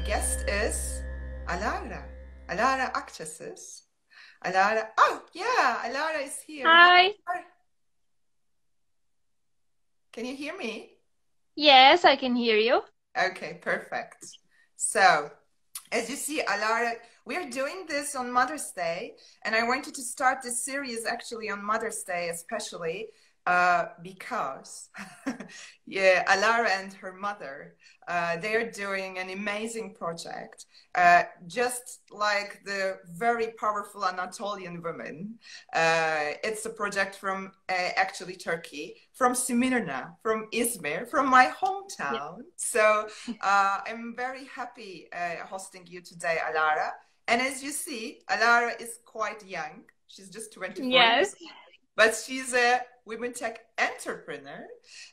guest is Alara. Alara Akcasiz. Alara. Oh, yeah, Alara is here. Hi. Hi. Can you hear me? Yes, I can hear you. Okay, perfect. So, as you see, Alara, we are doing this on Mother's Day, and I wanted to start this series actually on Mother's Day, especially because, yeah, Alara and her mother, they are doing an amazing project, just like the very powerful Anatolian women. It's a project from actually Turkey, from Smyrna, from Izmir, from my Yeah. hometown. So I'm very happy hosting you today, Alara. And as you see, Alara is quite young. She's just 24 Yes. years old, but she's a women tech entrepreneur.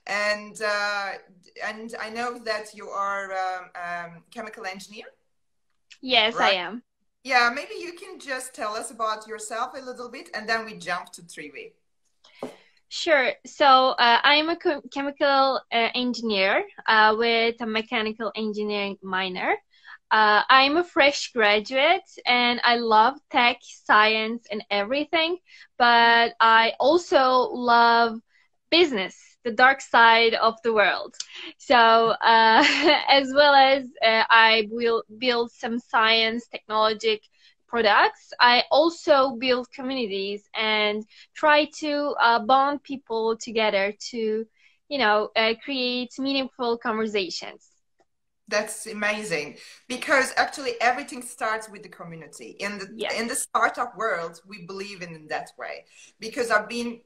And I know that you are chemical engineer, Yes, I right? am. Yeah, maybe you can just tell us about yourself a little bit, and then we jump to Triwi. Sure. So, I'm a chemical engineer with a mechanical engineering minor. I'm a fresh graduate and I love tech, science, and everything, but I also love business, the dark side of the world. So, as well as I will build some science, technologic products, I also build communities and try to bond people together to, create meaningful conversations. That's amazing because actually everything starts with the community. Yes. In the startup world, we believe in that way because I mean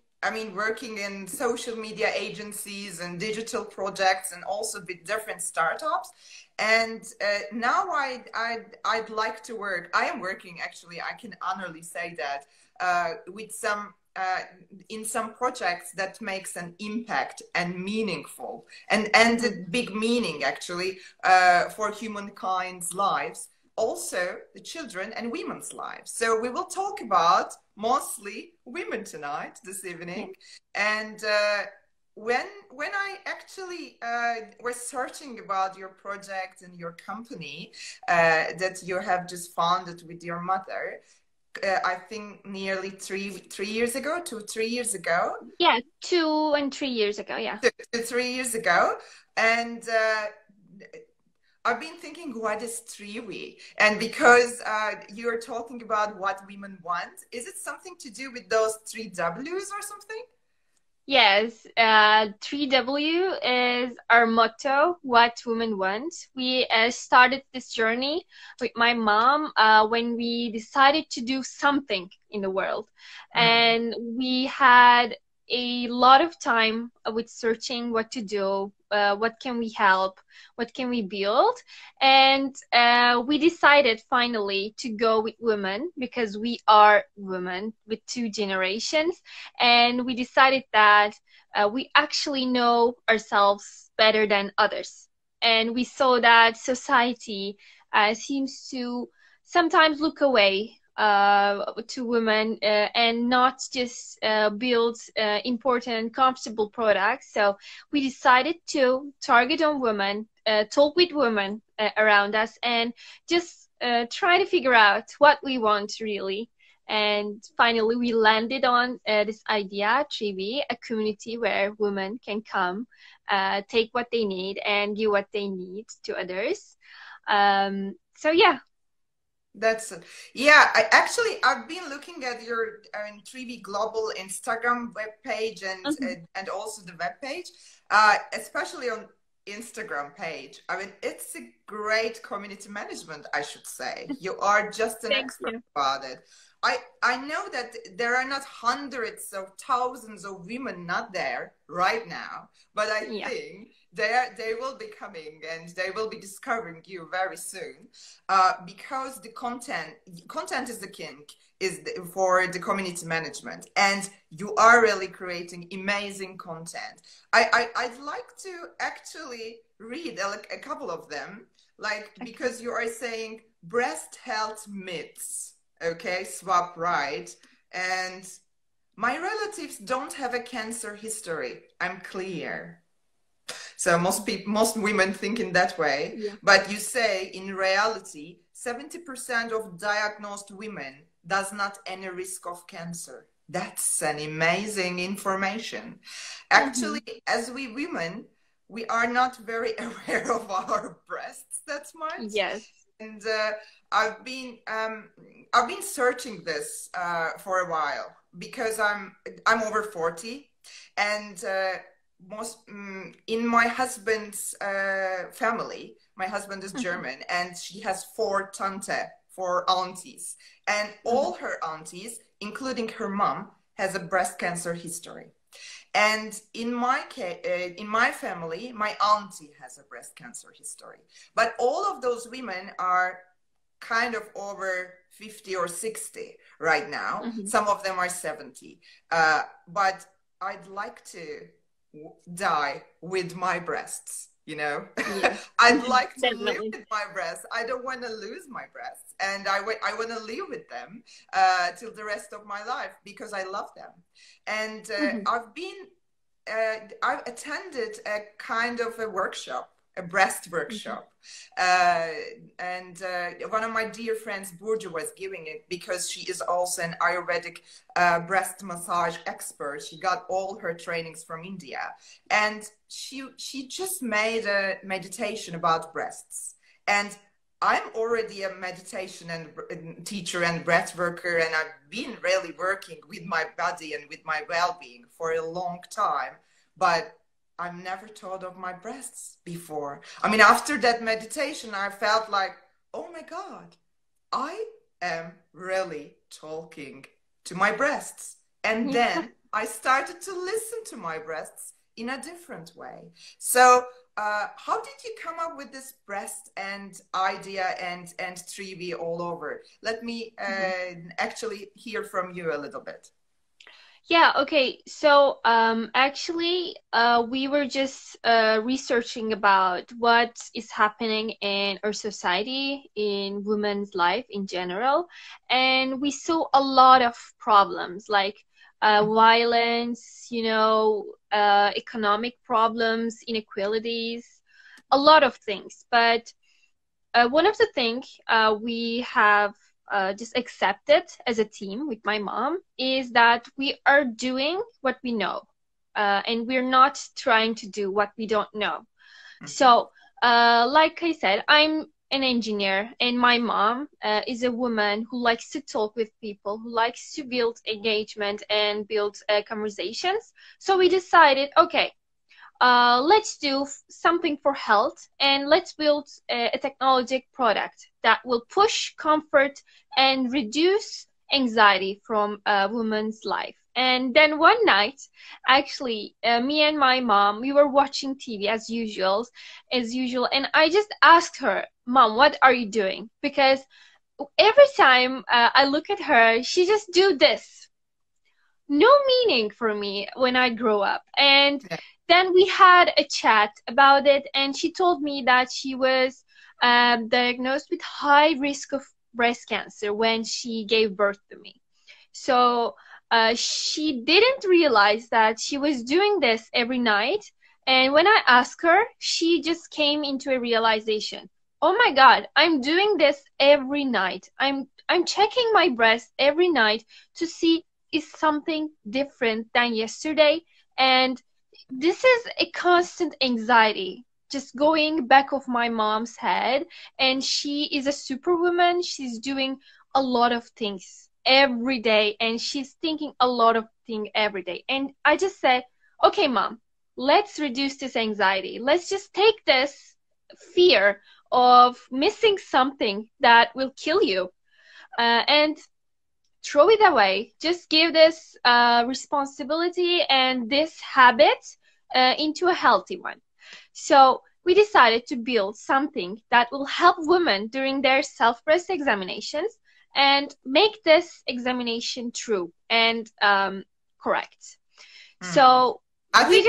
working in social media agencies and digital projects and also with different startups. And now I'd like to work. I am working actually. I can honorably say that with some in some projects that makes an impact and meaningful and a Mhm. big meaning actually for humankind's lives, also the children and women's lives. So we will talk about mostly women tonight, this Yeah. evening. And when I actually was searching about your project and your company that you have just founded with your mother, I think nearly three years ago, 2 3 years ago, Yeah, 2 and 3 years ago. Yeah. 3 years ago, and I've been thinking, what is Triwi? And because you're talking about what women want, is it something to do with those three W's or something? Yes, 3W is our motto, what women want. We started this journey with my mom when we decided to do something in the world. Mm. And we had a lot of time with searching what to do, what can we help, what can we build. And we decided finally to go with women because we are women with two generations, and we decided that we actually know ourselves better than others. And we saw that society seems to sometimes look away to women and not just build important, comfortable products. So we decided to target on women, talk with women around us, and just try to figure out what we want really. And finally, we landed on this idea, Trivi, a community where women can come, take what they need, and give what they need to others. So yeah. That's it. Yeah, I've been looking at your 3V Global Instagram webpage Mhm. and also the webpage, especially on Instagram page. I mean, it's a great community management, I should say. You are just an Thank expert you. about it. I know that there are not hundreds of thousands of women not there right now, but I Yeah. think they will be coming and they will be discovering you very soon because the content is the king for the community management, and you are really creating amazing content. I'd like to actually read a couple of them, like Okay. because you are saying breast health myths, okay, swap right, and my relatives don't have a cancer history, I'm clear. So most women think in that way. Yeah. But you say in reality, 70% of diagnosed women does not any risk of cancer. That's an amazing information. Actually, as we women, we are not very aware of our breasts that much. Yes. And I've been searching this for a while because I'm over 40, and in my husband's family, my husband is German, and she has four tante, four aunties, and all her aunties, including her mom, has a breast cancer history. And in my family, my auntie has a breast cancer history. But all of those women are kind of over 50 or 60 right now. Some of them are 70. But I'd like to die with my breasts, you know? Yes. I'd like to Definitely. live with my breasts. I don't want to lose my breasts. And I want to live with them till the rest of my life because I love them. And I've attended a kind of a workshop, a breast workshop. And one of my dear friends, Brug, was giving it because she is also an Ayurvedic breast massage expert. She got all her trainings from India. And she just made a meditation about breasts. And I'm already a meditation and teacher and breath worker, and I've been really working with my body and with my well-being for a long time. But I've never thought of my breasts before. I mean, after that meditation, I felt like, oh my God, I am really talking to my breasts. And then I started to listen to my breasts in a different way. So how did you come up with this breast and idea and Triwi all over? Let me actually hear from you a little bit. Yeah, okay. So, actually, we were just researching about what is happening in our society, in women's life in general, and we saw a lot of problems like violence, economic problems, inequalities, a lot of things. But one of the things we have just accepted as a team with my mom is that we are doing what we know, and we're not trying to do what we don't know. So, like I said, I'm an engineer, and my mom is a woman who likes to talk with people, who likes to build engagement and build conversations. So we decided, okay, let's do something for health, and let's build a technologic product that will push comfort and reduce anxiety from a woman's life. And then one night, actually, me and my mom, we were watching TV as usual, and I just asked her, Mom, what are you doing? Because every time I look at her, she just do this. No meaning for me when I grow up. And then we had a chat about it, and she told me that she was diagnosed with high risk of breast cancer when she gave birth to me. So she didn't realize that she was doing this every night. And when I asked her, she just came into a realization. Oh my God, I'm doing this every night. I'm checking my breast every night to see is something different than yesterday. And this is a constant anxiety just going back of my mom's head. And she is a superwoman. She's doing a lot of things every day, and she's thinking a lot of things every day. And I just said, okay, Mom, let's reduce this anxiety. Let's just take this fear of missing something that will kill you and throw it away. Just give this responsibility and this habit into a healthy one. So we decided to build something that will help women during their self-breast examinations and make this examination true and correct. So I think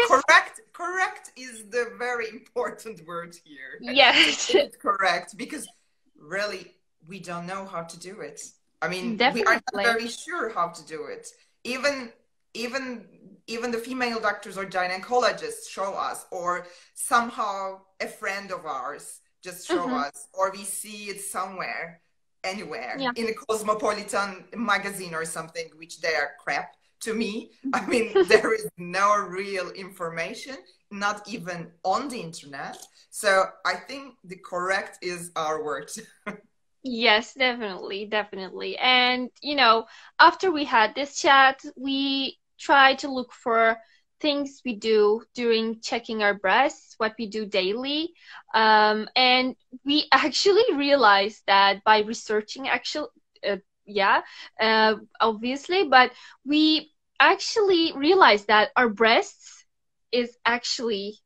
correct is the very important word here. Yes. Correct, because really we don't know how to do it. I mean, Definitely. we are not very sure how to do it. Even even even the female doctors or gynecologists show us, or somehow a friend of ours just show Mm-hmm. us, or we see it somewhere, anywhere Yeah. in a cosmopolitan magazine or something, which they are crap to me. I Mhm. mean, there is no real information, not even on the internet. So I think the correct is our words. Yes, definitely, definitely. And, after we had this chat, we try to look for things we do during checking our breasts, what we do daily. And we actually realized that by researching, uh, yeah, obviously, but we actually realized that our breasts is actually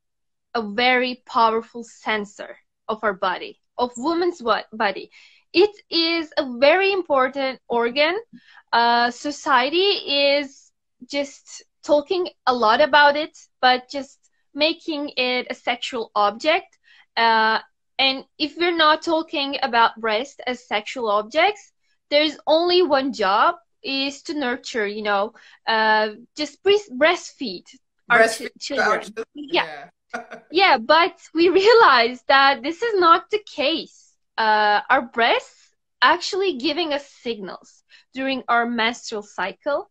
a very powerful sensor of our body, of woman's body. It is a very important organ. Society is just talking a lot about it, but just making it a sexual object. Uh, and if we're not talking about breast as sexual objects, there's only one job is to nurture, just breastfeed our Breastfeed our children. children, Yeah, yeah. yeah, but we realized that this is not the case. Our breasts actually giving us signals during our menstrual cycle,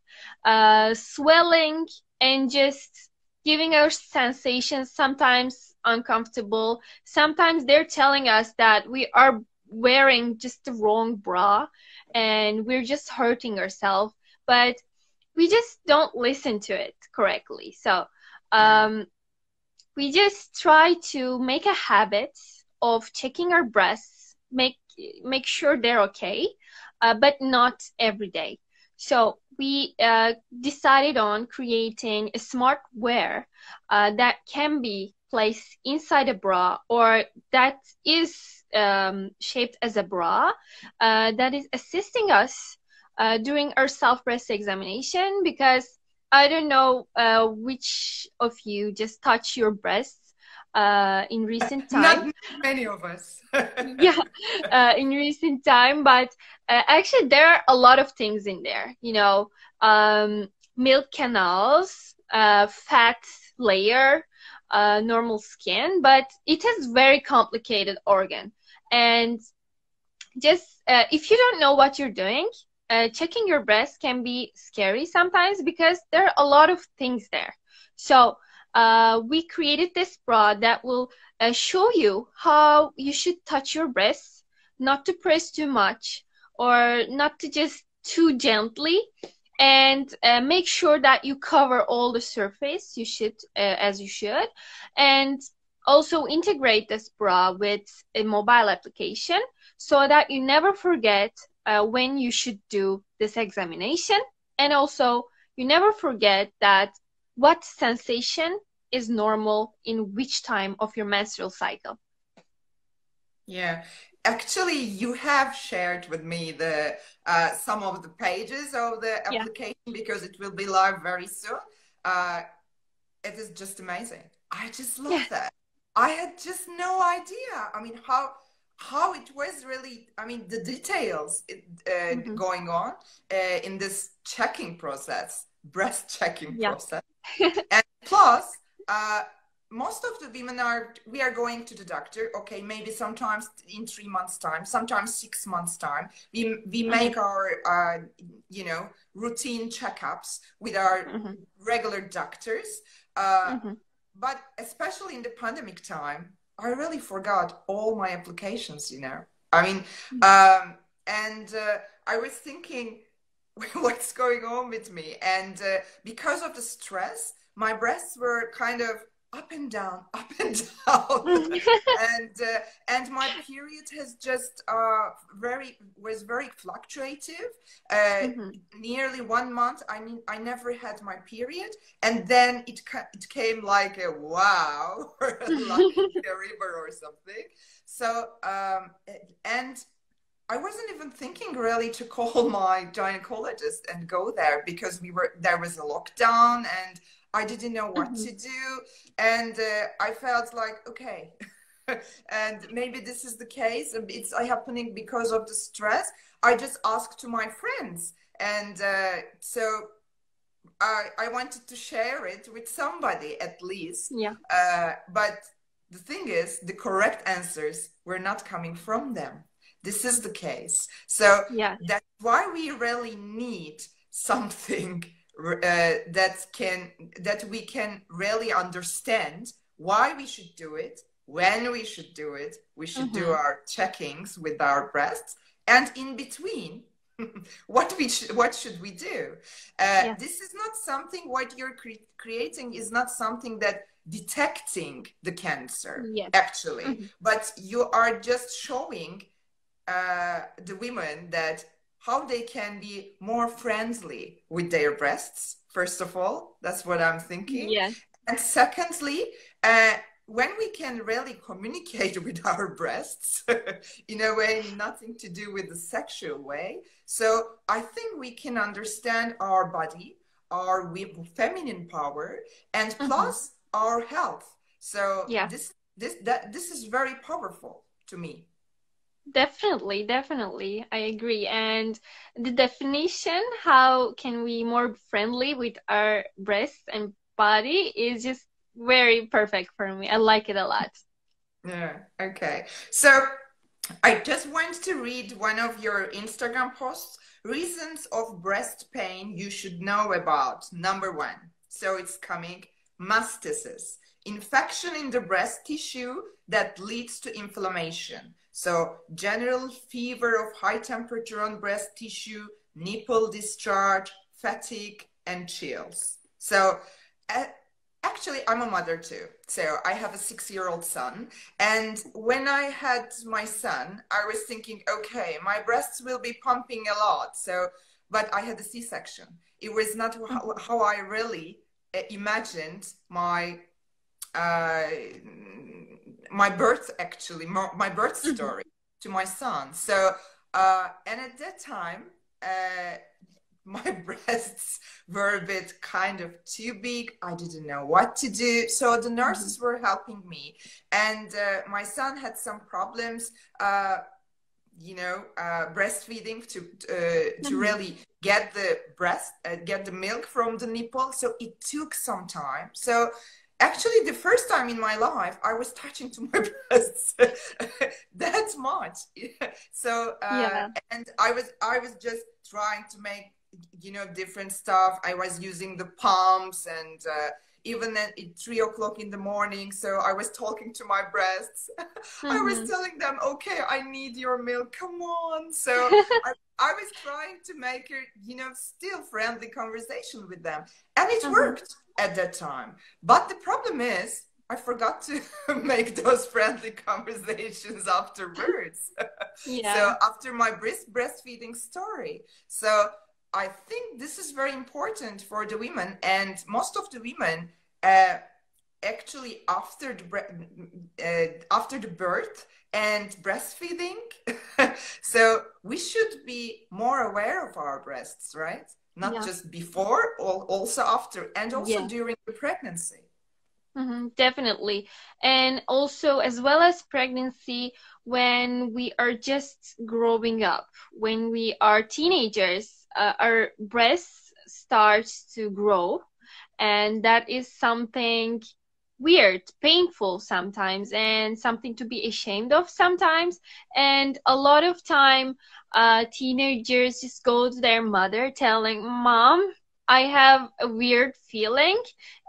swelling and just giving us sensations, sometimes uncomfortable. Sometimes they're telling us that we are wearing just the wrong bra and we're just hurting ourselves, but we just don't listen to it correctly. So, Yeah. um, we just try to make a habit of checking our breasts, make sure they're okay, but not every day. So we decided on creating a smart wear that can be placed inside a bra, or that is shaped as a bra, that is assisting us during our self breast examination, because I don't know which of you just touch your breasts in recent time. Not many of us. Yeah, in recent time, but actually there are a lot of things in there. Milk canals, fat layer, normal skin, but it is very complicated organ. And just if you don't know what you're doing, checking your breast can be scary sometimes because there are a lot of things there. So we created this bra that will show you how you should touch your breasts, not to press too much or not to just too gently, and make sure that you cover all the surface you should as you should, and also integrate this bra with a mobile application so that you never forget when you should do this examination. And also, you never forget that what sensation is normal in which time of your menstrual cycle. Yeah, actually, you have shared with me the some of the pages of the Yeah. application because it will be live very soon. Uh, it is just amazing. I just love Yeah. that. I had just no idea. I mean, how it was really. I mean, the details Hmm. going on in this checking process, breast checking Yeah. process. And plus, most of the women we are going to the doctor, okay, maybe sometimes in 3 months time, sometimes 6 months time, we Hmm. make our routine checkups with our Hmm. regular doctors, uh, Hmm. but especially in the pandemic time, I really forgot all my applications. I mean, and I was thinking what's going on with me, and because of the stress, my breasts were kind of up and down, and my period has just was very fluctuative. Uh, Hmm. Nearly 1 month, I mean, I never had my period, and then it came like a wow, like a river or something. So and I wasn't even thinking really to call my gynecologist and go there because there was a lockdown and I didn't know what Hmm. to do. And I felt like, okay, and maybe this is the case. And it's happening because of the stress. I just asked to my friends. And so I wanted to share it with somebody at least. Yeah. But the thing is, the correct answers were not coming from them. This is the case. So Yeah. that's why we really need something that we can really understand why we should do it, when we should do it. We should do Mm-hmm. our checkings with our breasts, and in between, what should we do? Yeah. This is not something, what you're creating is not something that detecting the cancer Yes. actually, Mm-hmm. but you are just showing the women that how they can be more friendly with their breasts. First of all, that's what I'm thinking. Yes. And secondly, uh, when we can really communicate with our breasts in a way nothing to do with the sexual way, so I think we can understand our body, our feminine power, and Mm-hmm. plus our health. So Yeah. this is very powerful to me. Definitely, definitely. I agree. And the definition, how can we more friendly with our breasts and body is just very perfect for me. I like it a lot. Yeah. Okay. So I just want to read one of your Instagram posts. Reasons of breast pain you should know about. Number one. So it's coming. Mastitis. Infection in the breast tissue that leads to inflammation. So general fever of high temperature on breast tissue, nipple discharge, fatigue, and chills. So uh, actually, I'm a mother too. So I have a 6-year-old son. And when I had my son, I was thinking, okay, my breasts will be pumping a lot. So, but I had a C-section. It was not how I really imagined uh, my birth, actually, my birth Mhm. story to my son. So, and at that time, my breasts were a bit kind of too big. I didn't know what to do. So the Mhm. nurses were helping me. And my son had some problems, breastfeeding to Mhm. really get the milk from the nipple. So it took some time. So actually, the first time in my life, I was touching to my breasts that much. So Yeah. and I was just trying to make different stuff. I was using the palms and even at 3 o'clock in the morning. So I was talking to my breasts. I was Mhm. telling them, okay, I need your milk. Come on. So I was trying to make a, still friendly conversation with them. And it Mhm. worked at that time. But the problem is, I forgot to make those friendly conversations afterwards. So Yeah. after my breastfeeding story. So I think this is very important for the women, and most of the women uh, actually after the birth and breastfeeding. So we should be more aware of our breasts, right? Not Yeah. just before, also after, and also Yeah. during the pregnancy. Definitely. And also, as well as pregnancy, when we are just growing up, when we are teenagers, our breasts starts to grow, and that is something weird, painful sometimes, and something to be ashamed of sometimes. And a lot of time, teenagers just go to their mother telling, "Mom, I have a weird feeling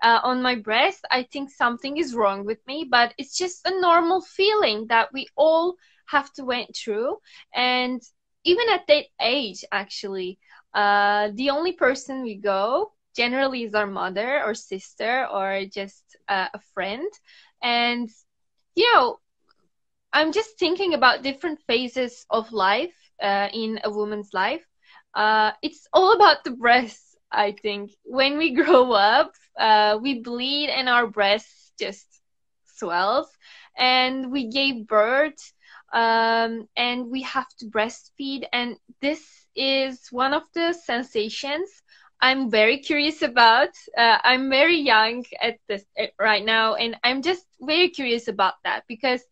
on my breast. I think something is wrong with me, but it's just a normal feeling that we all have to went through." And even at that age, actually, the only person we go generally is our mother or sister or just a friend. And you know, I'm just thinking about different phases of life in a woman's life. It's all about the breasts, I think. When we grow up, we bleed and our breasts just swells, and we gave birth, and we have to breastfeed, and this is one of the sensations I'm very curious about. I'm very young at this right now, and I'm just very curious about that because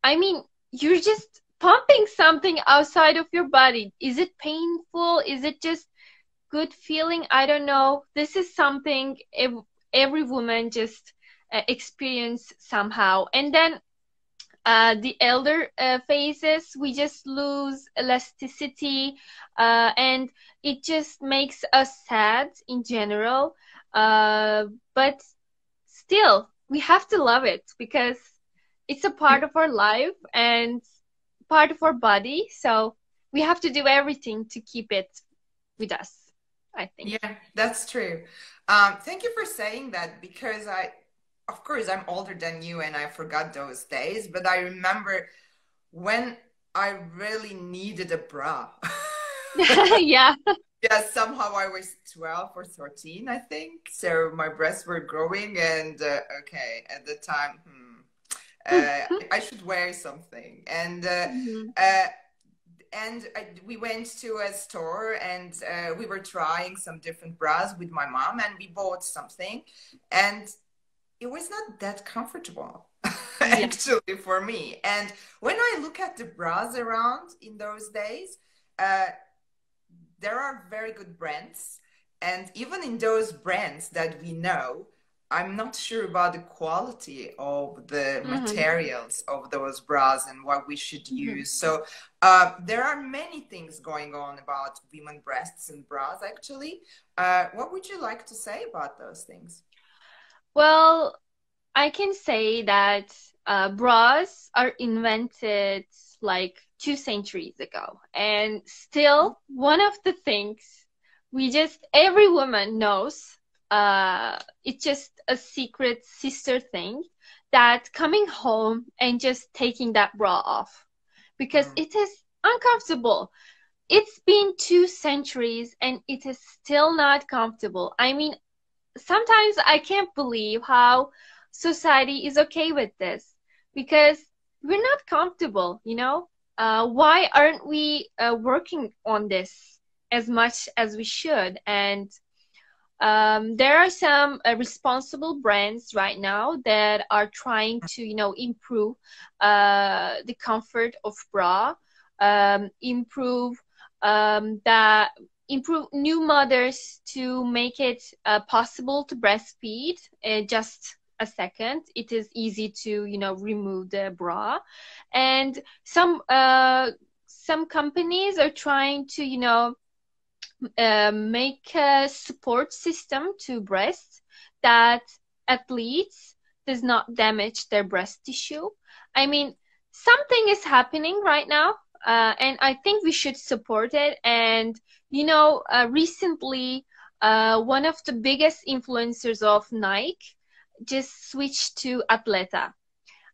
I mean, you're just pumping something outside of your body. Is it painful? Is it just good feeling. I don't know. This is something every woman just experience somehow. And then the elder phases, we just lose elasticity, and it just makes us sad in general. But still, we have to love it because it's a part of our life and part of our body. So we have to do everything to keep it with us, I think. Yeah, that's true. Thank you for saying that because of course, I'm older than you and I forgot those days, but I remember when I really needed a bra. Yeah. Yeah, somehow I was 12 or 13, I think. So my breasts were growing, and okay, at the time, I should wear something. Mhm. Uh, we went to a store and we were trying some different bras with my mom, and we bought something, and it was not that comfortable Yeah. actually for me. And when I look at the bras around in those days, uh, there are very good brands. And even in those brands that we know, I'm not sure about the quality of the Hmm. materials of those bras and what we should Hmm. use. So there are many things going on about women breasts and bras, actually. What would you like to say about those things? Well, I can say that bras are invented like 2 centuries ago, and still one of the things we just every woman knows. It's just a secret sister thing that coming home and just taking that bra off because Mm. it is uncomfortable. It's been 2 centuries and it is still not comfortable. I mean, sometimes I can't believe how society is okay with this because we're not comfortable, you know? Why aren't we working on this as much as we should? And there are some responsible brands right now that are trying to, improve the comfort of bra, improve that improve new mothers to make it possible to breastfeed. Just a second, it is easy to, remove the bra, and some companies are trying to, make a support system to breasts that athletes does not damage their breast tissue. I mean, something is happening right now, and I think we should support it. And recently, one of the biggest influencers of Nike just switched to Atleta,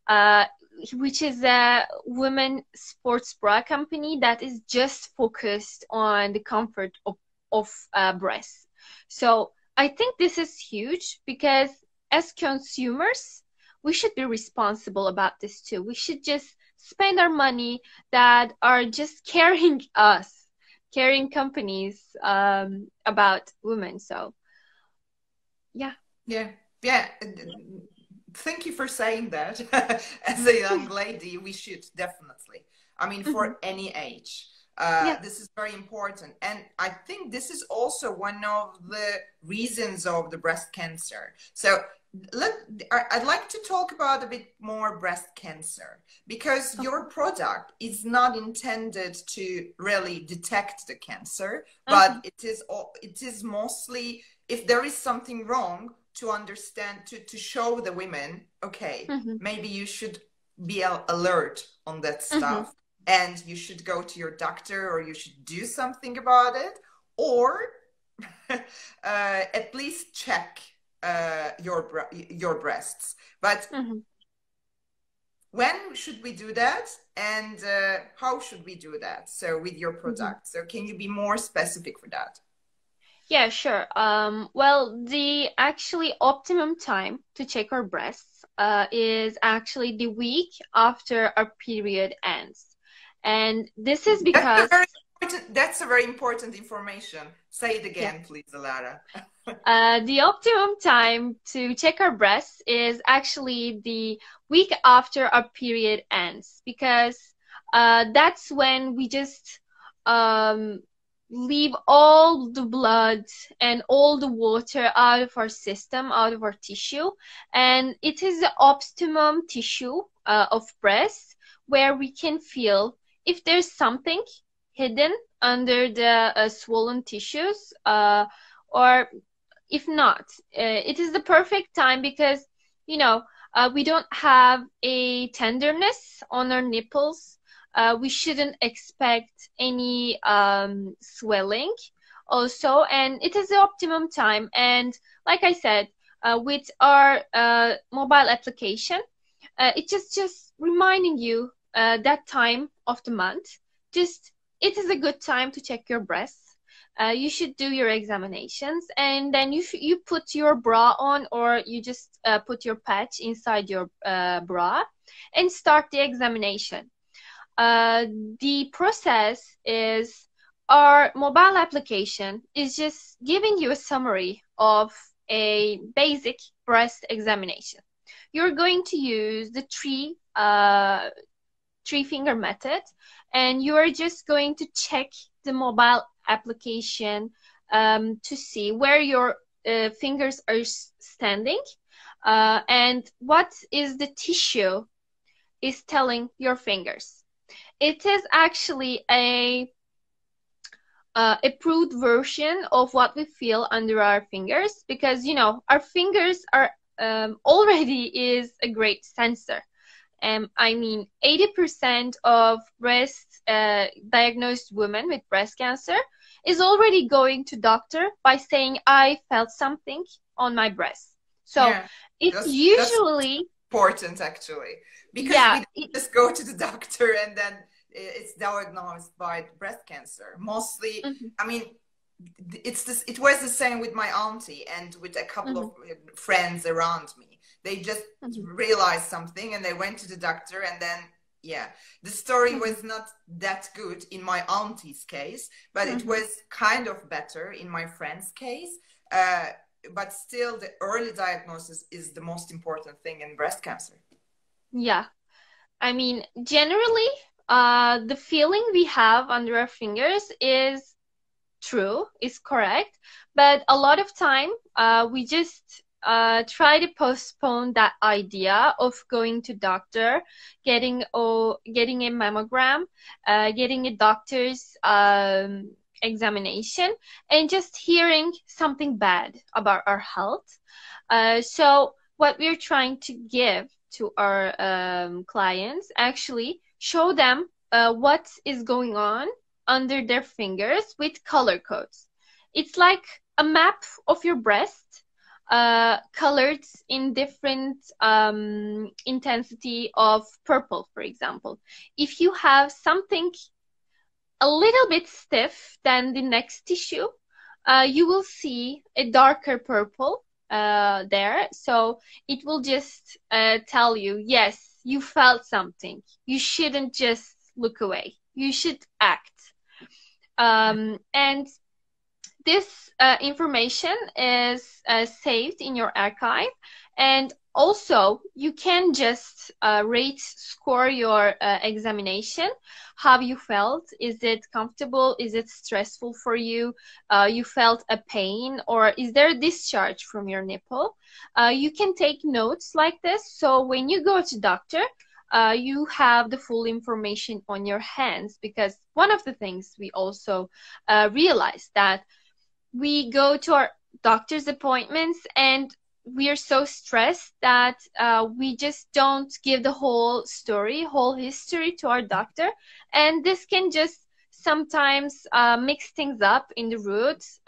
uh, which is a women sports bra company that is just focused on the comfort of breasts. So I think this is huge because as consumers, we should be responsible about this too. We should just spend our money that are just caring us, caring companies about women. So yeah. Yeah, yeah. Thank you for saying that. As a young lady, we should definitely. I mean, Hmm. for any age, Yeah. this is very important. And I think this is also one of the reasons of the breast cancer. So let, I'd like to talk about a bit more breast cancer because Okay. your product is not intended to really detect the cancer, Hmm. but it is mostly if there is something wrong to understand to show the women, okay, Hmm. maybe you should be alert on that Hmm. stuff and you should go to your doctor or you should do something about it, or at least check your breasts. But Hmm. when should we do that, and how should we do that? So with your Hmm. product, so can you be more specific for that? Yeah, sure. Well, the actually optimum time to check our breasts is actually the week after our period ends. And this is That's a because, very that's a very important information. Say it yeah, again, please, Alara. the optimum time to check our breasts is actually the week after our period ends because that's when we just um, leave all the blood and all the water out of our system, out of our tissue. And it is the optimum tissue of breast where we can feel if there's something hidden under the swollen tissues, or if not, it is the perfect time because, you know, we don't have a tenderness on our nipples. We shouldn't expect any swelling also, and it is the optimum time. And like I said, with our mobile application, it's just reminding you that time of the month. Just it is a good time to check your breasts. You should do your examinations, and then you put your bra on, or you just put your patch inside your bra and start the examination. Uh, the process is our mobile application is just giving you a summary of a basic breast examination. You're going to use the three finger method, and you are just going to check the mobile application to see where your fingers are standing, and what is the tissue is telling your fingers. It is actually a approved version of what we feel under our fingers, because you know our fingers are already is a great sensor. I mean, 80% of breast diagnosed women with breast cancer is already going to doctor by saying, I felt something on my breast. So Yeah, it's that's usually, important actually, because yeah, we just go to the doctor and then it's diagnosed by breast cancer mostly. mhm, I mean, it was the same with my auntie and with a couple of mhm, friends around me. They just mhm, realized something and they went to the doctor, and then yeah, the story mhm, was not that good in my auntie's case, but it mhm. was kind of better in my friend's case. uh, but still, the early diagnosis is the most important thing in breast cancer. Yeah. I mean, generally, the feeling we have under our fingers is true, is correct, but a lot of time we just try to postpone that idea of going to doctor, getting a mammogram, getting a doctor's examination, and just hearing something bad about our health. So what we're trying to give to our clients, actually show them what is going on under their fingers with color codes. It's like a map of your breast, colored in different intensity of purple, for example. If you have something a little bit stiff than the next tissue, you will see a darker purple there. So it will just tell you, yes, you felt something. You shouldn't just look away. You should act. And this information is saved in your archive, and also you can just score your examination. How you felt? Is it comfortable? Is it stressful for you? You felt a pain, or is there a discharge from your nipple? You can take notes like this, so when you go to doctor, you have the full information on your hands. Because one of the things we also realize that we go to our doctor's appointments and we are so stressed that we just don't give the whole story, whole history to our doctor. And this can just sometimes mix things up in the roots.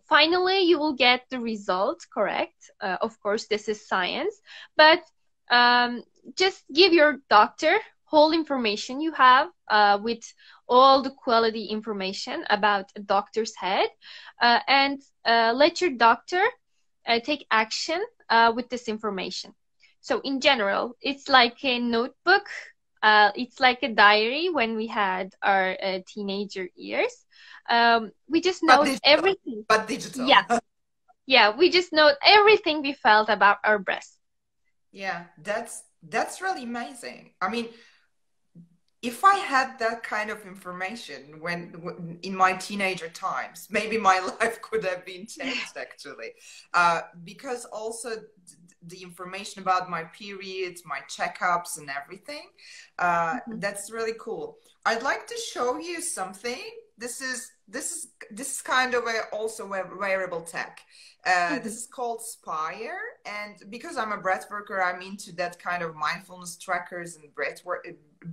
Finally, you will get the result correct. Of course, this is science, but um, just give your doctor whole information you have with all the quality information about a doctor's head, and let your doctor take action with this information. So in general, it's like a notebook. It's like a diary when we had our teenager years. We just But note digital, everything. but digital. Yeah, yeah. We just note everything we felt about our breast. Yeah, that's really amazing. I mean, if I had that kind of information in my teenager times, maybe my life could have been changed actually. Because also the information about my periods, my checkups, and everything, Mhm. that's really cool. I'd like to show you something. This is kind of also a wearable tech. This Mhm. is called Spire, and because I'm a breath worker, I'm into that kind of mindfulness trackers and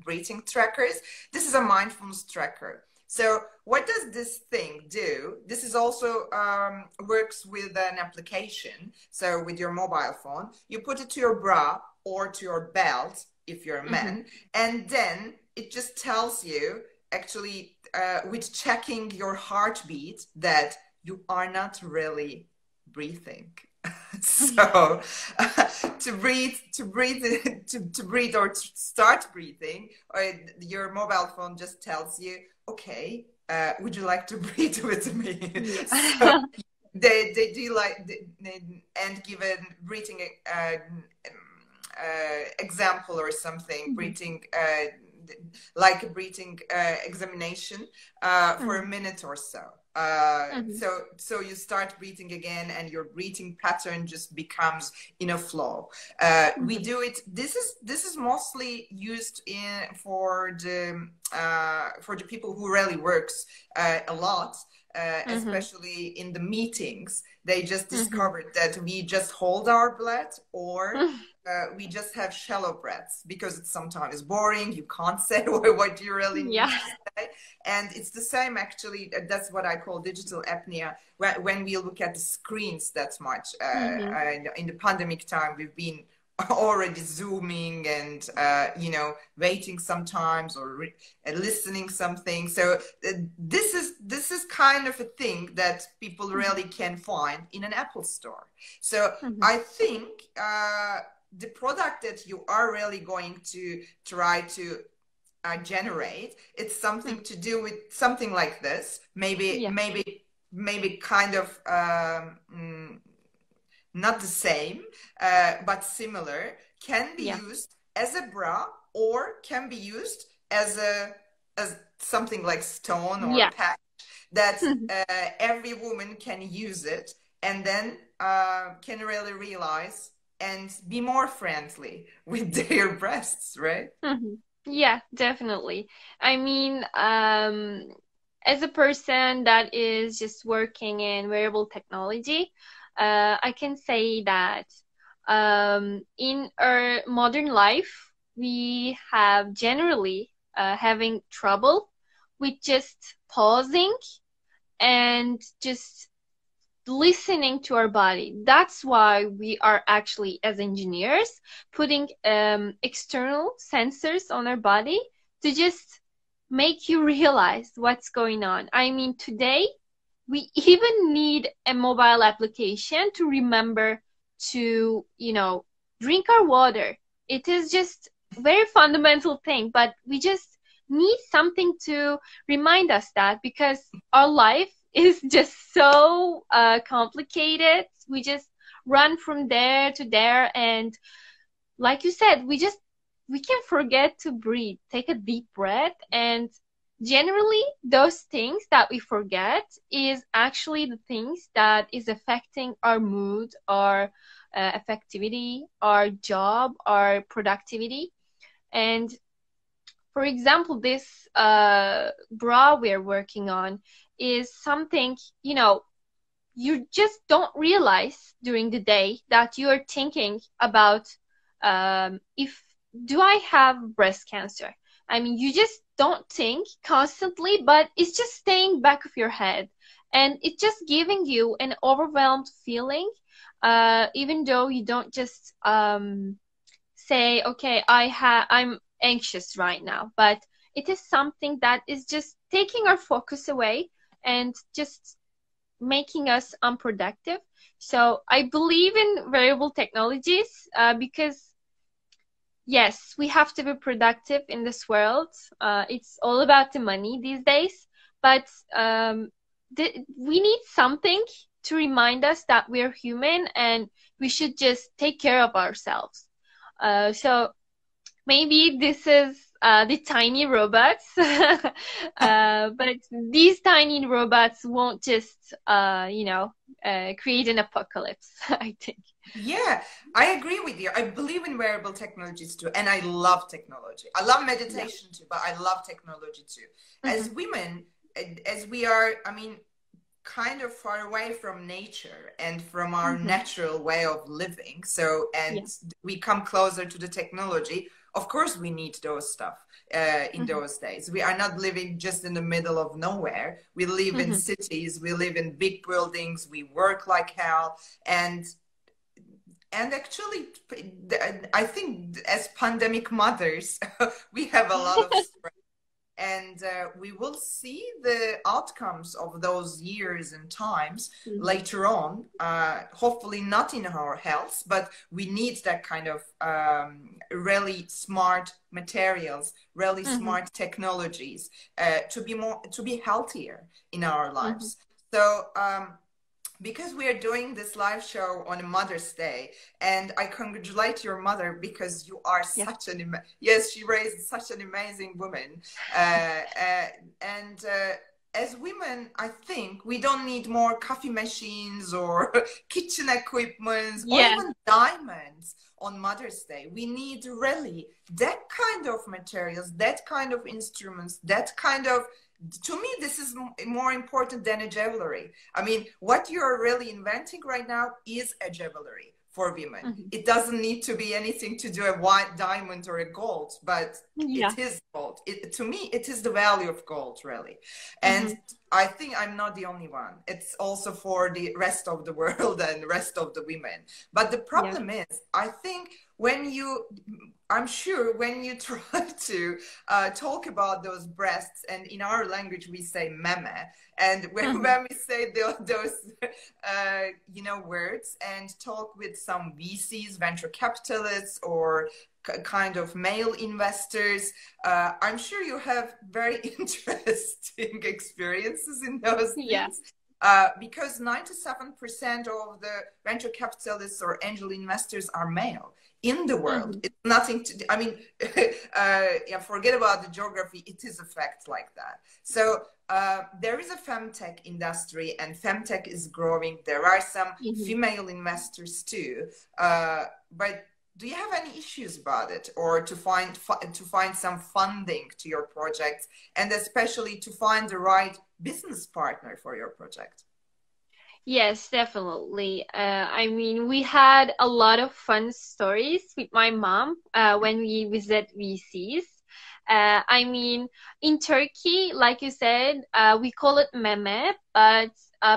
breathing trackers. This is a mindfulness tracker. So what does this thing do? This is also works with an application. So with your mobile phone, you put it to your bra or to your belt if you're a Mhm. man, and then it just tells you actually with checking your heartbeat that you are not really breathing. So to breathe or to start breathing, or your mobile phone just tells you, okay, would you like to breathe with me? So Yeah. they do like and give a breathing example or something, Mhm. breathing like a breathing examination for a Mhm. minute or so. Mhm. So you start breathing again, and your breathing pattern just becomes in a flow. We Mhm. do it. This is mostly used for the people who really works a lot. Mhm. Especially in the meetings, they just Mhm. discovered that we just hold our breath, or we just have shallow breaths because it's sometimes boring. You can't say what you really need Yeah. to say. And it's the same, actually. That's what I call digital apnea. When we look at the screens that much, Mhm. in the pandemic time, we've been already zooming and waiting sometimes, or listening something. So this is kind of a thing that people Mhm. really can find in an Apple store. So Mhm. I think the product that you are really going to try to generate, it's Mhm. something to do with something like this. Maybe, Yeah. maybe kind of not the same, but similar. Can be Yeah. used as a bra, or can be used as something like stone or Yeah. patch that Mhm. every woman can use it, and then can really realize and be more friendly with their breasts, right? Mhm. Yeah, definitely. I mean, as a person that is just working in wearable technology, I can say that in our modern life, we have generally having trouble with just pausing and just listening to our body. That's why we are actually, as engineers, putting external sensors on our body to just make you realize what's going on. I mean, today we even need a mobile application to remember to, drink our water. It is just a very fundamental thing, but we just need something to remind us that, because our life is just so complicated. We just run from there to there, and like you said, we can forget to breathe, take a deep breath, and generally those things that we forget is actually the things that is affecting our mood, our effectivity, our job, our productivity. And for example, this bra we're working on is something, you just don't realize during the day that you are thinking about, if do I have breast cancer. I mean, you just don't think constantly, but it's just staying back of your head, and it's just giving you an overwhelmed feeling, even though you don't just say, okay, I'm anxious right now, but it is something that is just taking our focus away and just making us unproductive. So I believe in variable technologies, because yes, we have to be productive in this world. It's all about the money these days, but we need something to remind us that we're human and we should just take care of ourselves. So maybe this is the tiny robots. But these tiny robots won't just, create an apocalypse, I think. Yeah, I agree with you. I believe in wearable technologies too, and I love technology. I love Yeah. meditation too, but I love technology too. Hmm. As women, as we are, I mean, kind of far away from nature and from our Hmm. natural way of living. So, Yeah. and we come closer to the technology. Of course, we need those stuff in Hmm. those days. We are not living just in the middle of nowhere. We live in Hmm. cities, we live in big buildings, we work like hell. And actually, I think as pandemic mothers, we have a lot of stress, and we will see the outcomes of those years and times Hmm. later on, hopefully not in our health, but we need that kind of really smart materials, really Hmm. smart technologies to be healthier in our Hmm. lives. So because we are doing this live show on Mother's Day, and I congratulate your mother because you are Yeah. such an yes, she raised such an amazing woman, and as women, I think we don't need more coffee machines or kitchen equipments or Yeah. even diamonds on Mother's Day. We need really that kind of materials, that kind of instruments, that kind of, to me, this is more important than a jewelry. I mean, what you're really inventing right now is a jewelry for women. Hmm. It doesn't need to be anything to do a white diamond or a gold, but Yeah. it is gold. To me, it is the value of gold, really. And Hmm. I think I'm not the only one. It's also for the rest of the world and the rest of the women. But the Yeah. problem is, I think when you, I'm sure when you try to talk about those breasts, and in our language we say meme, and Hmm. when we say those words and talk with some VCs, venture capitalists, or kind of male investors, I'm sure you have very interesting experiences in those Yeah. things. Because 97% of the venture capitalists or angel investors are male in the world. Hmm. It's nothing to, I mean, yeah, forget about the geography. It is a fact like that. So there is a femtech industry, and femtech is growing. There are some Hmm. female investors too. But do you have any issues about it, or to find some funding to your project, and especially to find the right business partner for your project? Yes, definitely. I mean, we had a lot of fun stories with my mom when we visit VCs. I mean, in Turkey, like you said, we call it meme, but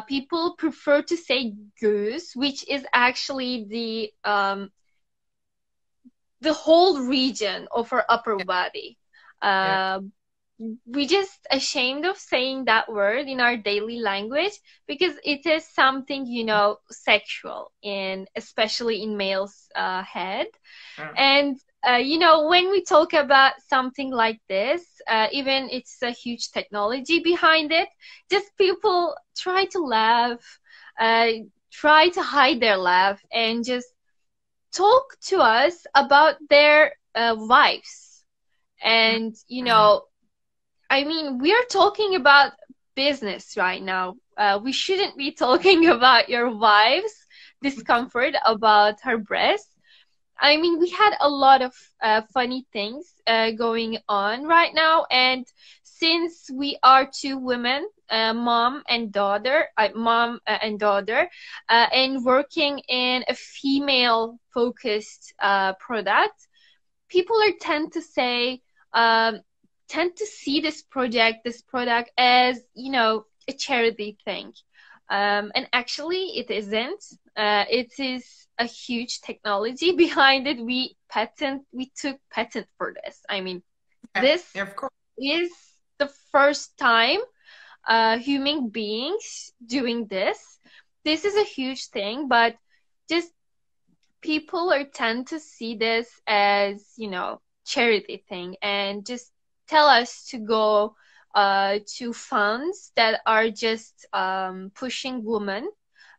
people prefer to say goose, which is actually the whole region of our upper Yeah, body. yeah, Uh, we just ashamed of saying that word in our daily language because it is something, sexual, and especially in males' head. yeah. And when we talk about something like this, even it's a huge technology behind it, just people try to laugh, uh, try to hide their laugh, and just talk to us about their wives. And I mean, we are talking about business right now. We shouldn't be talking about your wife's discomfort about her breasts. I mean, we had a lot of funny things going on right now. And since we are two women, mom and daughter, and working in a female focused product, people are um, tend to see this product as a charity thing, and actually it isn't. It is a huge technology behind it. We took patent for this. I mean, Yeah, this yeah, of course. is the first time human beings doing this. This is a huge thing, but just people are tend to see this as charity thing, and just tell us to go to funds that are just pushing women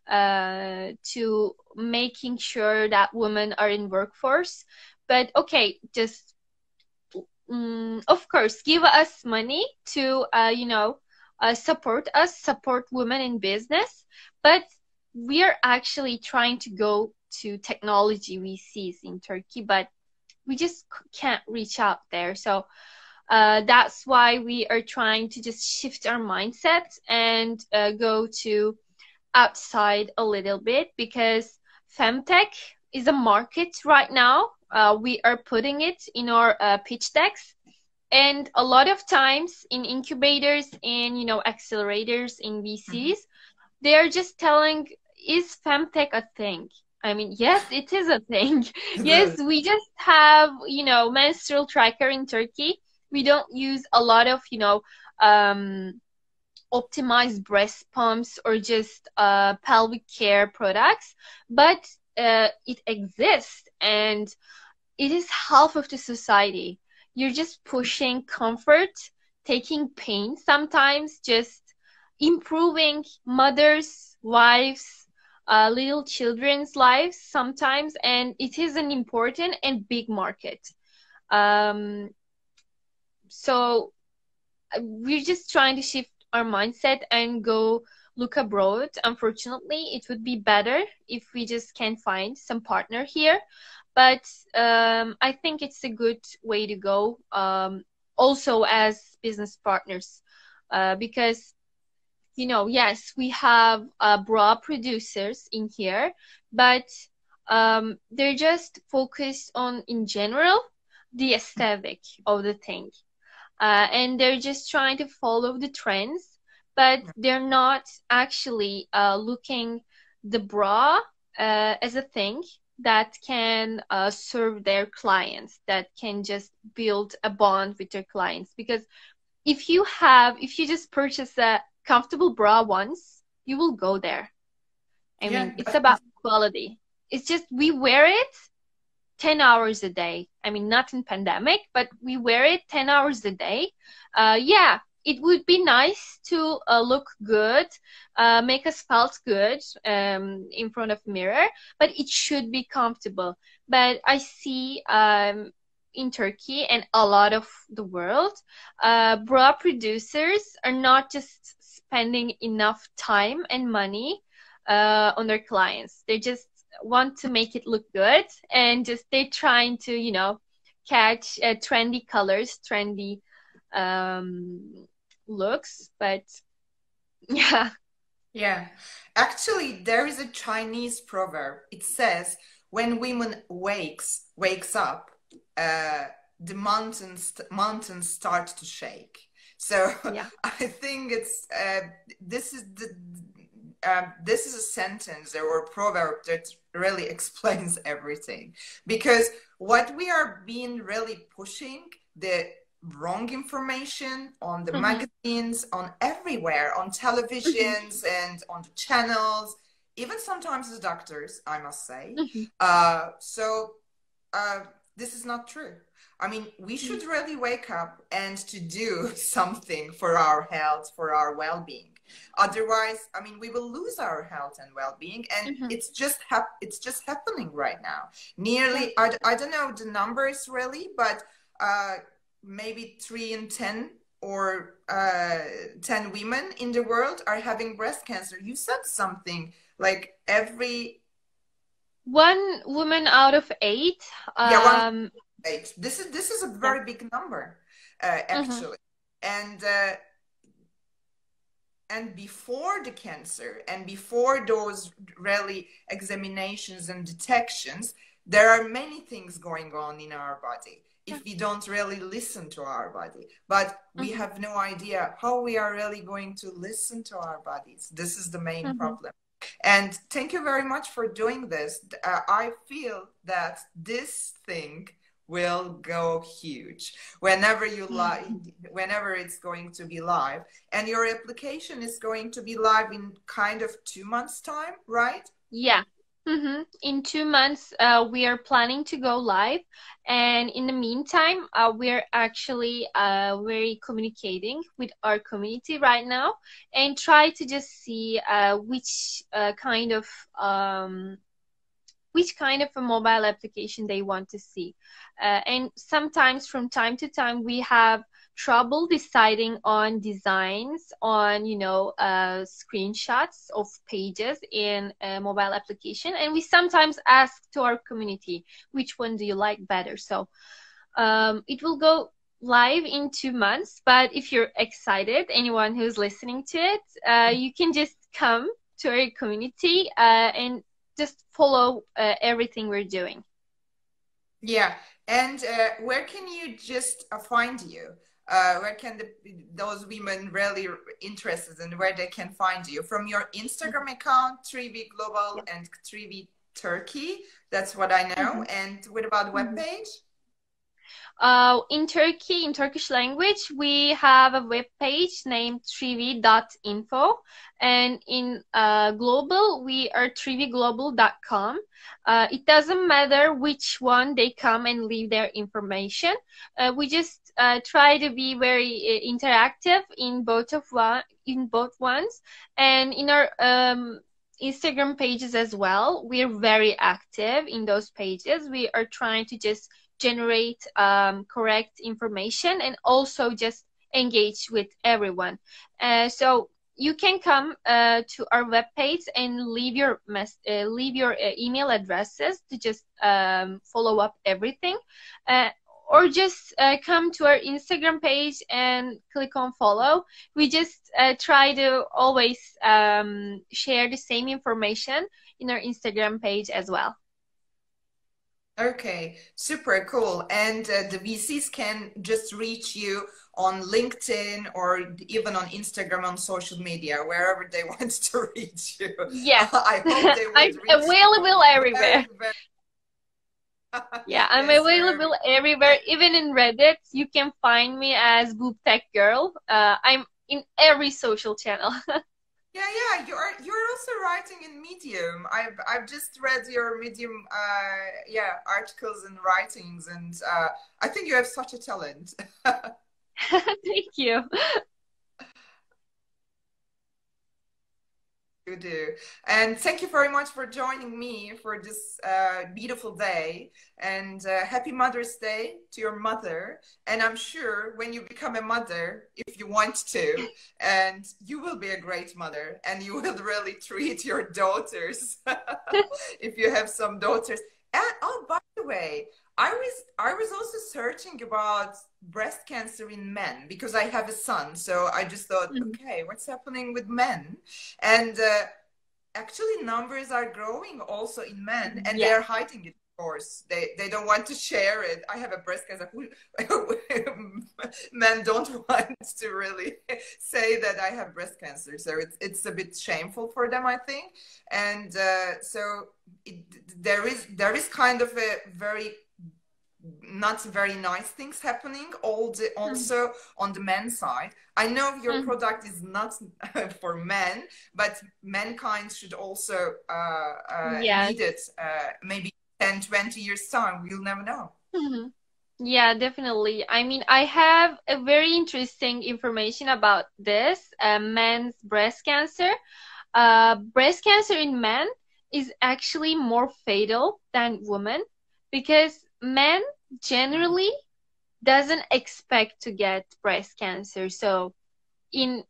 to making sure that women are in workforce. But okay, just of course, give us money to, support us, support women in business. But we are actually trying to go to technology we see in Turkey, but we just can't reach out there. So that's why we are trying to just shift our mindset and go to outside a little bit, because femtech is a market right now. We are putting it in our pitch decks, and a lot of times in incubators and accelerators in Mhm. VCs, they are just telling, is femtech a thing? I mean, yes, it is a thing. It Yes, is. we just have, menstrual tracker in Turkey. We don't use a lot of, optimized breast pumps or just pelvic care products, but it exists, and it is half of the society. You're just pushing comfort, taking pain sometimes, just improving mothers, wives, little children's lives sometimes, and it is an important and big market. Um, so we're just trying to shift our mindset and go look abroad. Unfortunately, it would be better if we just can find some partner here, but I think it's a good way to go. Also as business partners, because yes, we have bra producers in here, but they're just focused on, in general, the aesthetic of the thing, and they're just trying to follow the trends, but they're not actually looking the bra as a thing that can serve their clients, that can just build a bond with their clients. Because if you just purchase a comfortable bra once, you will go there. I mean, Yeah, it's about definitely. quality. It's just we wear it 10 hours a day. I mean, not in pandemic, but we wear it 10 hours a day. Yeah, it would be nice to look good, make us felt good in front of mirror, but it should be comfortable. But I see in Turkey and a lot of the world, bra producers are not just spending enough time and money on their clients. They just want to make it look good, and just they're trying to catch trendy colors, trendy um looks, but yeah. Yeah. Actually, there is a Chinese proverb. It says, when women wakes up, uh, the mountains start to shake. So Yeah. I think this is this is a sentence or a proverb that really explains everything, because what we are being really pushing, the wrong information on the Mm-hmm. magazines, on everywhere, on Mm-hmm. televisions and on the channels, even sometimes the doctors, I must say. Mm-hmm. So uh, this is not true. I mean, we should really wake up and to do something for our health, for our well-being. Otherwise, I mean, we will lose our health and well-being, and Mm-hmm. it's just happening right now. Yeah. Nearly, I don't know the numbers really, but uh, maybe 3 in 10 or 10 women in the world are having breast cancer. You said something like every, One woman out of eight. yeah, one um age. This is a yeah. very big number, Mm-hmm. actually. And and before the cancer and before those really examinations and detections, there are many things going on in our body Yeah. if we don't really listen to our body. But we Mm-hmm. have no idea how we are really going to listen to our bodies. This is the main Mm-hmm. problem. And thank you very much for doing this. I feel that this thing will go huge whenever whenever it's going to be live. And your application is going to be live in kind of 2 months time, right? Yeah. Mm-hmm. In 2 months, we are planning to go live, and in the meantime, we're actually very communicating with our community right now, and try to just see which kind of which kind of a mobile application they want to see. And sometimes from time to time we have trouble deciding on designs, on screenshots of pages in a mobile application, and we sometimes ask to our community, which one do you like better? So it will go live in 2 months, but if you're excited, anyone who's listening to it, you can just come to our community and just follow everything we're doing. Yeah, and where can you just find you? Where can those women really interested in where they can find you? From your Instagram account, Triwi Global and Triwi Turkey. That's what I know. And what about webpage? In Turkey, in Turkish language, we have a web page named triwi.info, and in global, we are triwiglobal.com. It doesn't matter which one they come and leave their information. We just try to be very interactive in both ones, and in our Instagram pages as well. We're very active in those pages. We are trying to just generate correct information and also just engage with everyone. So you can come to our webpage and leave your email addresses to just follow up everything, or just come to our Instagram page and click on follow. We just try to always share the same information in our Instagram page as well. Okay, super cool. And the VCs can just reach you on LinkedIn or even on Instagram, on social media, wherever they want to reach you. Yes. I hope they would I'm available everywhere. Yeah, I'm Yes, available everywhere. Even in Reddit, you can find me as Boob Tech Girl. I'm in every social channel. Yeah, you're also writing in Medium. I've just read your Medium articles and writings, and I think you have such a talent. Thank you. You do. And thank you very much for joining me for this beautiful day. And happy Mother's Day to your mother. And I'm sure when you become a mother, if you want to, and you will be a great mother, and you will really treat your daughters if you have some daughters. And oh, by the way, I was also searching about breast cancer in men because I have a son. So I just thought, okay, what's happening with men? And actually numbers are growing also in men, and they're hiding it, of course. They don't want to share it. I have a breast cancer. Men don't want to really say that I have breast cancer. So it's a bit shameful for them, I think. And so there is kind of a very not very nice things happening also on the men's side. I know your product is not for men, but mankind should also need it. Maybe 10-20 years time, we'll never know. Yeah, definitely. I mean, I have a very interesting information about this men's breast cancer. Breast cancer in men is actually more fatal than women, because men generally doesn't expect to get breast cancer. So in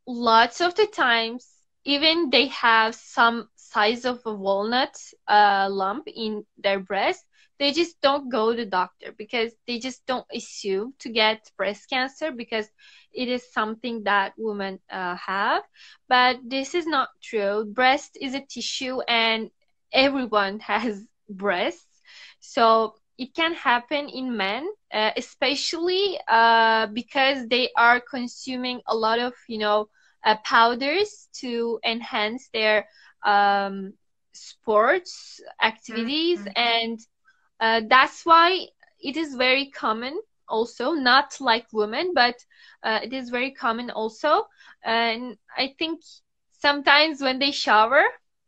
lots of the times, even they have some size of a walnut lump in their breast, they just don't go to the doctor because they just don't assume to get breast cancer because it is something that women have. But this is not true. Breast is a tissue and everyone has breasts. So it can happen in men, especially because they are consuming a lot of, powders to enhance their sports activities. And that's why it is very common also, not like women, but it is very common also. And I think sometimes when they shower,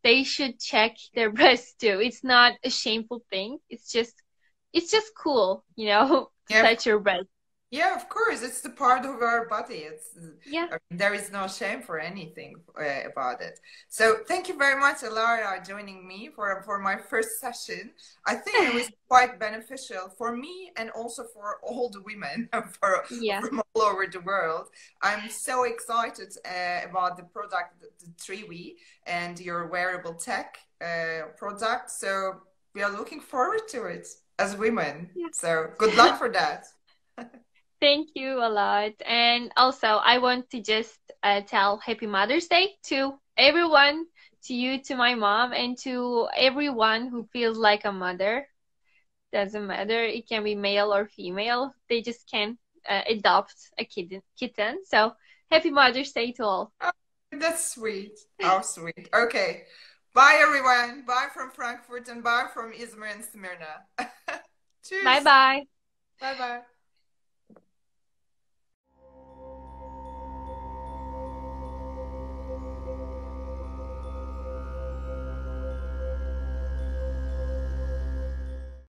they should check their breasts too. It's not a shameful thing. It's just cool, to touch your breast. Yeah, of course, it's the part of our body. Yeah. There is no shame for anything about it. So thank you very much, Alara, joining me for my first session. I think it was quite beneficial for me and also for all the women Yeah. from all over the world. I'm so excited about the product, the Triwi, and your wearable tech product. So we are looking forward to it as women. Yeah. So good luck for that. Thank you a lot. And also, I want to just tell Happy Mother's Day to everyone, to you, to my mom, and to everyone who feels like a mother. Doesn't matter. It can be male or female. They just can adopt a kitten. So, Happy Mother's Day to all. Oh, that's sweet. How sweet. Okay. Bye, everyone. Bye from Frankfurt and bye from Izmir and Smyrna. Bye Cheers. bye. Bye bye.